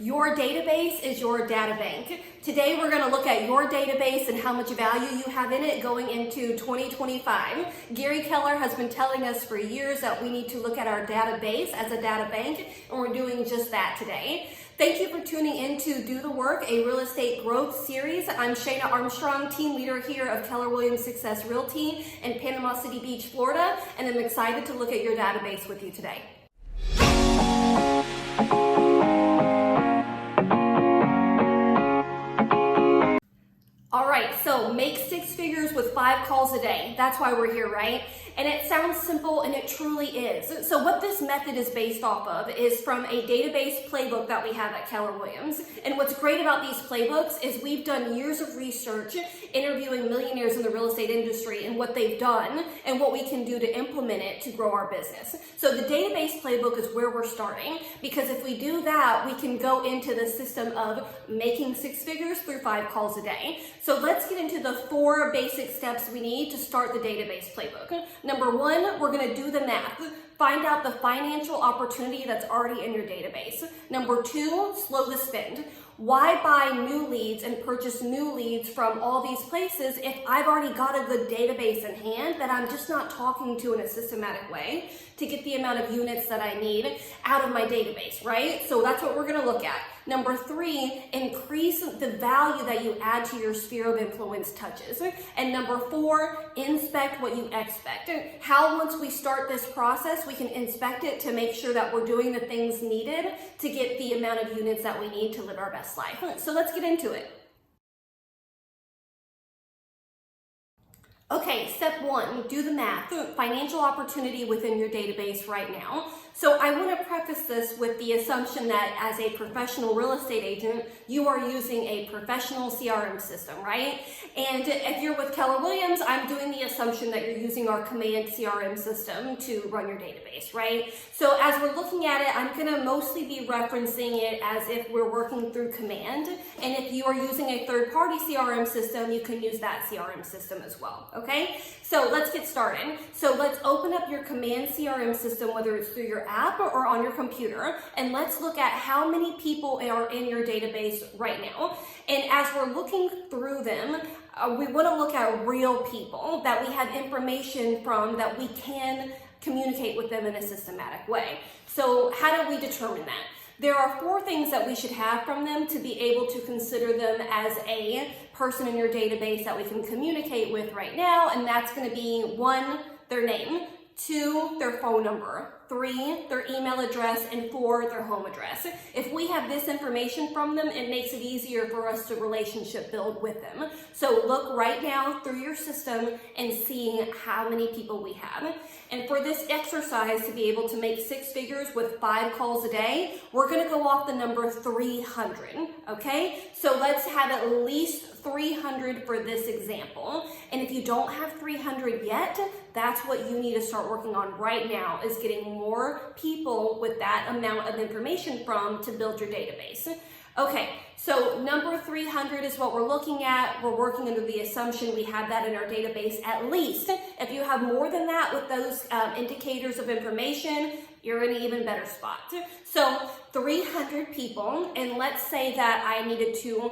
Your database is your data bank. Today we're going to look at your database and how much value you have in it going into 2025. Gary Keller has been telling us for years that we need to look at our database as a data bank, and we're doing just that today. Thank you for tuning in to Do the Work, a real estate growth series. I'm Shaynaarmstrong, team leader here of Keller Williams Success Realty in Panama City Beach, Florida, and I'm excited to look at your database with you today. All right, so make 6 figures with 5 calls a day. That's why we're here, right? And it sounds simple, and it truly is. So what this method is based off of is from a database playbook that we have at Keller Williams. And what's great about these playbooks is we've done years of research interviewing millionaires in the real estate industry and what they've done and what we can do to implement it to grow our business. So the database playbook is where we're starting, because if we do that, we can go into the system of making 6 figures through 5 calls a day. So let's get into the 4 basic steps we need to start the database playbook. Number 1, we're going to do the math. Find out the financial opportunity that's already in your database. Number 2, slow the spend. Why buy new leads and purchase new leads from all these places if I've already got a good database in hand that I'm just not talking to in a systematic way to get the amount of units that I need out of my database, right? So that's what we're going to look at. Number 3, increase the value that you add to your sphere of influence touches. And number 4, inspect what you expect. How once we start this process, we can inspect it to make sure that we're doing the things needed to get the amount of units that we need to live our best life. So let's get into it. Okay, step 1, do the math. Financial opportunity within your database right now. So I want to preface this with the assumption that as a professional real estate agent, you are using a professional CRM system, right? And if you're with Keller Williams, I'm doing the assumption that you're using our Command CRM system to run your database, right? So as we're looking at it, I'm going to mostly be referencing it as if we're working through Command. And if you are using a third-party CRM system, you can use that CRM system as well. Okay, so let's get started. So let's open up your Command CRM system, whether it's through your app or on your computer, and let's look at how many people are in your database right now. And as we're looking through them, we want to look at real people that we have information from that we can communicate with them in a systematic way. So how do we determine that? There are 4 things that we should have from them to be able to consider them as a person in your database that we can communicate with right now, and that's going to be 1, their name, 2, their phone number, 3, their email address, and 4, their home address. If we have this information from them, it makes it easier for us to relationship build with them. So look right now through your system and see how many people we have. And for this exercise to be able to make 6 figures with 5 calls a day, we're going to go off the number 300, okay? So let's have at least 300 for this example. And if you don't have 300 yet, that's what you need to start working on right now, is getting more people with that amount of information from to build your database. Okay, so number 300 is what we're looking at. We're working under the assumption we have that in our database at least. If you have more than that with those indicators of information, you're in an even better spot. So 300 people, and let's say that I needed to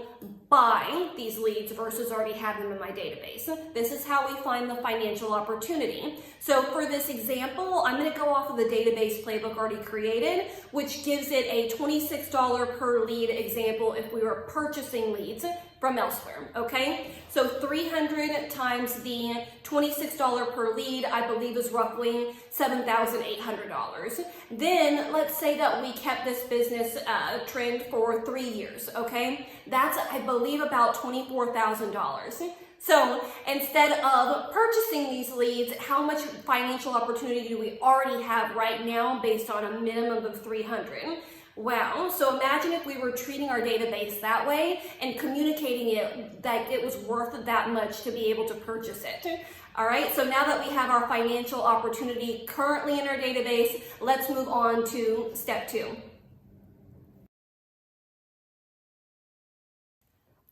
buy these leads versus already have them in my database. This is how we find the financial opportunity. So for this example, I'm going to go off of the database playbook already created, which gives it a $26 per lead example if we were purchasing leads from elsewhere, okay? So 300 times the $26 per lead, I believe, is roughly $7,800. Then let's say that we kept this business trend for 3 years, okay? That's, I believe, about $24,000. So instead of purchasing these leads, how much financial opportunity do we already have right now based on a minimum of 300? Wow, so imagine if we were treating our database that way and communicating it that it was worth that much to be able to purchase it. All right, so now that we have our financial opportunity currently in our database, let's move on to step 2.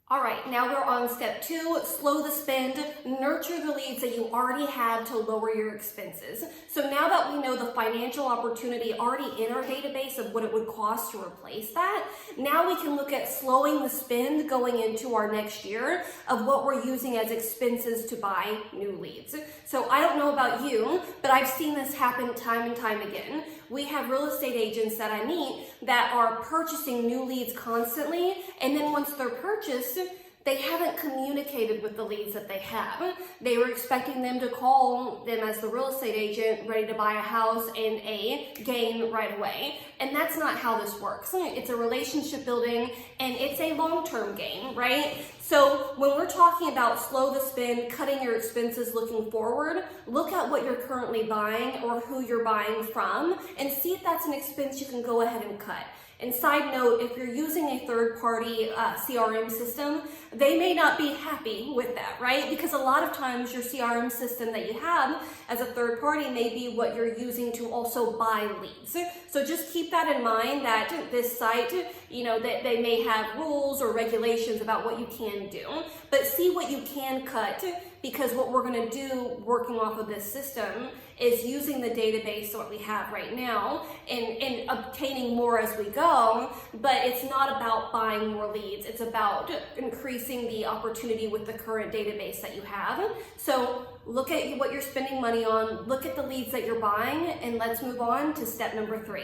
All right, now we're on step 2, slow the spend, nurture the leads that you already have to lower your expenses. So now that we know the financial opportunity already in our database of what it would cost to replace that, now we can look at slowing the spend going into our next year of what we're using as expenses to buy new leads. So I don't know about you, but I've seen this happen time and time again. We have real estate agents that I meet that are purchasing new leads constantly, and then once they're purchased, they haven't communicated with the leads that they have. They were expecting them to call them as the real estate agent ready to buy a house and a gain right away. And that's not how this works. It's a relationship building and it's a long-term gain, right? So when we're talking about slow the spend, cutting your expenses looking forward, look at what you're currently buying or who you're buying from and see if that's an expense you can go ahead and cut. And side note, if you're using a third-party CRM system, they may not be happy with that, right? Because a lot of times your CRM system that you have as a third party may be what you're using to also buy leads. So just keep that in mind that this site, that they may have rules or regulations about what you can do, but see what you can cut, because what we're going to do working off of this system is using the database that we have right now and obtaining more as we go, but it's not about buying more leads. It's about increasing the opportunity with the current database that you have. So look at what you're spending money on, look at the leads that you're buying, and let's move on to step number 3.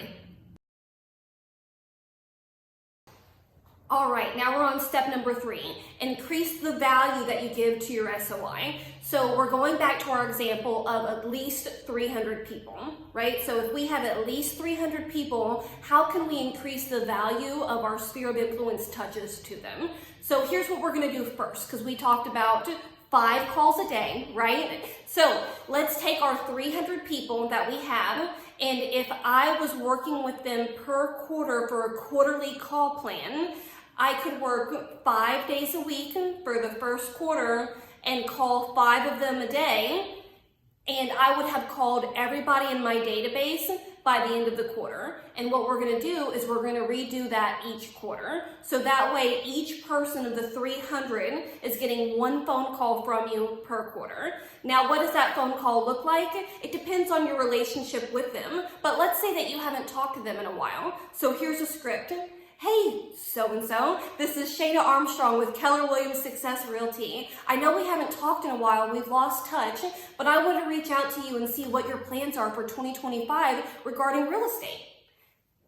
All right, now we're on step number 3. Increase the value that you give to your SOI. So we're going back to our example of at least 300 people, right? So if we have at least 300 people, how can we increase the value of our sphere of influence touches to them? So here's what we're gonna do first, because we talked about 5 calls a day, right? So let's take our 300 people that we have, and if I was working with them per quarter for a quarterly call plan, I could work 5 days a week for the first quarter and call 5 of them a day, and I would have called everybody in my database by the end of the quarter. And what we're going to do is we're going to redo that each quarter. So that way each person of the 300 is getting 1 phone call from you per quarter. Now, what does that phone call look like? It depends on your relationship with them, but let's say that you haven't talked to them in a while. So here's a script. Hey, so-and-so, this is Shaynaarmstrong with Keller Success Realty. I know we haven't talked in a while, we've lost touch, but I want to reach out to you and see what your plans are for 2025 regarding real estate.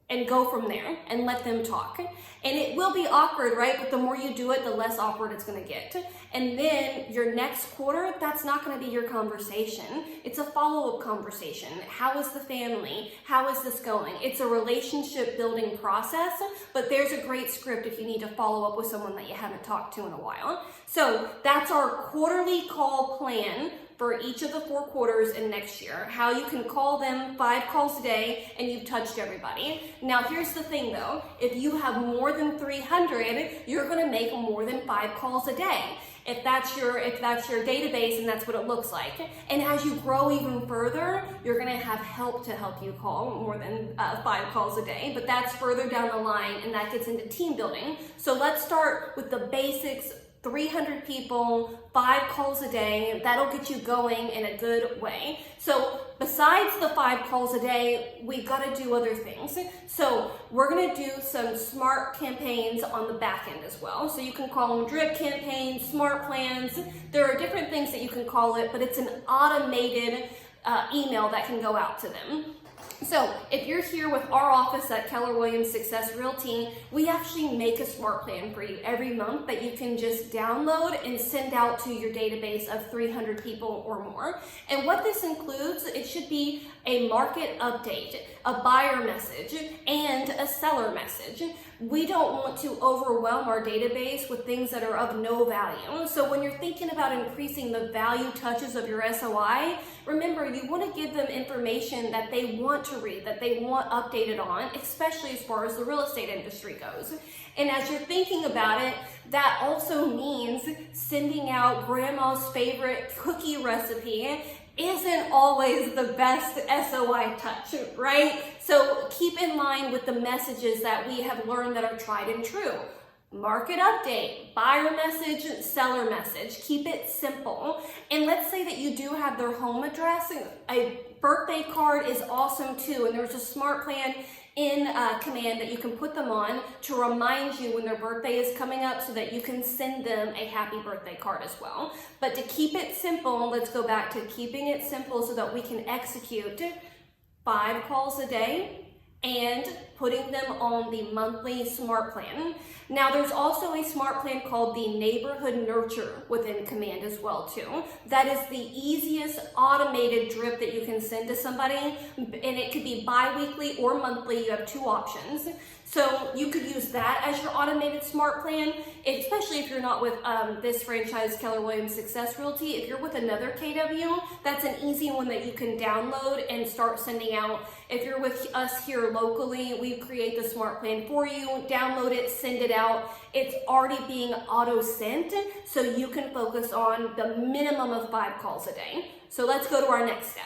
And go from there and let them talk. And it will be awkward, right? But the more you do it, the less awkward it's going to get. And then your next quarter, that's not going to be your conversation. It's a follow-up conversation. How is the family? How is this going? It's a relationship building process, but there's a great script if you need to follow up with someone that you haven't talked to in a while. So that's our quarterly call plan for each of the 4 quarters in next year. How you can call them 5 calls a day and you've touched everybody. Now here's the thing though, if you have more than 300, you're gonna make more than 5 calls a day. If that's your database and that's what it looks like. And as you grow even further, you're gonna have help to help you call more than 5 calls a day, but that's further down the line and that gets into team building. So let's start with the basics. 300 people, 5 calls a day, that'll get you going in a good way. So besides the 5 calls a day, we've got to do other things. So we're going to do some smart campaigns on the back end as well. So you can call them drip campaigns, smart plans. There are different things that you can call it, but it's an automated email that can go out to them. So if you're here with our office at Keller Success Realty, we actually make a smart plan for you every month that you can just download and send out to your database of 300 people or more. And what this includes, it should be a market update, a buyer message, and a seller message. We don't want to overwhelm our database with things that are of no value. So when you're thinking about increasing the value touches of your SOI, remember you want to give them information that they want to read, that they want updated on, especially as far as the real estate industry goes. And as you're thinking about it, that also means sending out grandma's favorite cookie recipe isn't always the best SOI touch, right? So keep in line with the messages that we have learned that are tried and true. market update, buyer message, seller message. Keep it simple. And let's say that you do have their home address. A birthday card is awesome too. And there's a smart plan in Command that you can put them on to remind you when their birthday is coming up so that you can send them a happy birthday card as well. But to keep it simple, let's go back to keeping it simple so that we can execute 5 calls a day and putting them on the monthly smart plan. Now there's also a smart plan called the neighborhood nurture within Command as well too. That is the easiest automated drip that you can send to somebody, and it could be bi-weekly or monthly. You have 2 options. So you could use that as your automated smart plan, especially if you're not with this franchise, Keller Williams Success Realty. If you're with another KW, that's an easy one that you can download and start sending out. If you're with us here locally, we create the smart plan for you, download it, send it out. It's already being auto sent, so you can focus on the minimum of 5 calls a day. So let's go to our next step.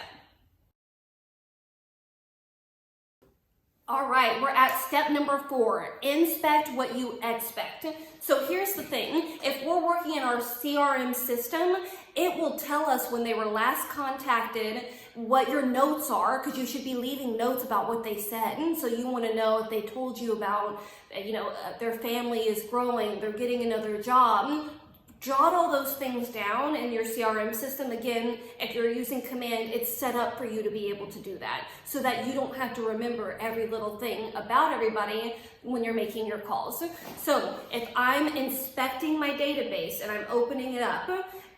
All right, we're at step number 4, inspect what you expect. So here's the thing, if we're working in our CRM system, it will tell us when they were last contacted, what your notes are, because you should be leaving notes about what they said. And so you want to know if they told you about, their family is growing, they're getting another job. Jot all those things down in your CRM system. Again, if you're using Command, it's set up for you to be able to do that so that you don't have to remember every little thing about everybody when you're making your calls. So if I'm inspecting my database and I'm opening it up,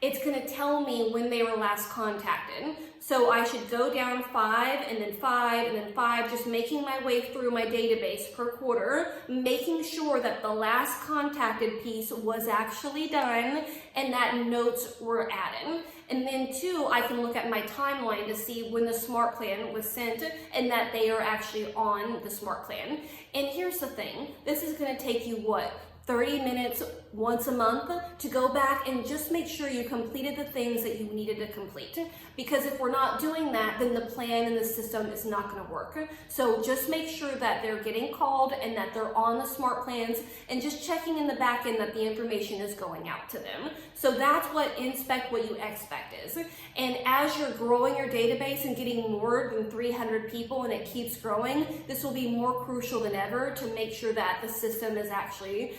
it's going to tell me when they were last contacted. So I should go down 5 and then 5 and then 5, just making my way through my database per quarter, making sure that the last contacted piece was actually done and that notes were added. And then 2, I can look at my timeline to see when the smart plan was sent and that they are actually on the smart plan. And here's the thing, this is going to take you 30 minutes once a month to go back and just make sure you completed the things that you needed to complete. Because if we're not doing that, then the plan and the system is not going to work. So just make sure that they're getting called and that they're on the smart plans and just checking in the back end that the information is going out to them. So that's what inspect what you expect is. And as you're growing your database and getting more than 300 people and it keeps growing, this will be more crucial than ever to make sure that the system is actually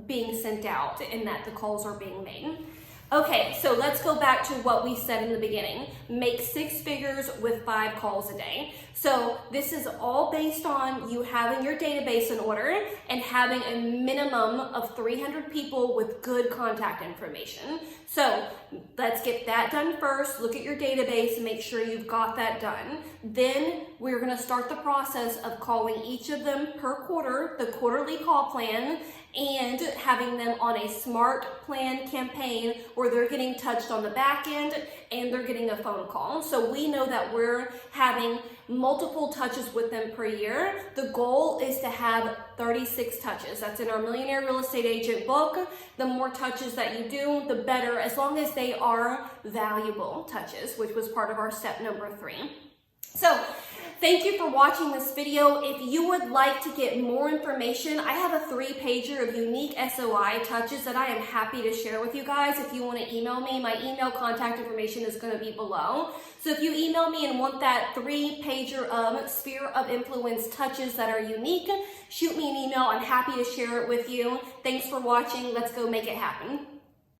being sent out and that the calls are being made. Okay, so let's go back to what we said in the beginning. Make 6 figures with 5 calls a day. So this is all based on you having your database in order and having a minimum of 300 people with good contact information. So let's get that done first. Look at your database and make sure you've got that done. Then we're going to start the process of calling each of them per quarter, the quarterly call plan, and having them on a smart plan campaign where they're getting touched on the back end and they're getting a phone call. So we know that we're having multiple touches with them per year. The goal is to have 36 touches. That's in our Millionaire Real Estate Agent book. The more touches that you do, the better, as long as they are valuable touches, which was part of our step number 3. So thank you for watching this video. If you would like to get more information, I have a 3-pager of unique SOI touches that I am happy to share with you guys. If you want to email me, my email contact information is going to be below. So if you email me and want that 3-pager of sphere of influence touches that are unique, shoot me an email. I'm happy to share it with you. Thanks for watching. Let's go make it happen.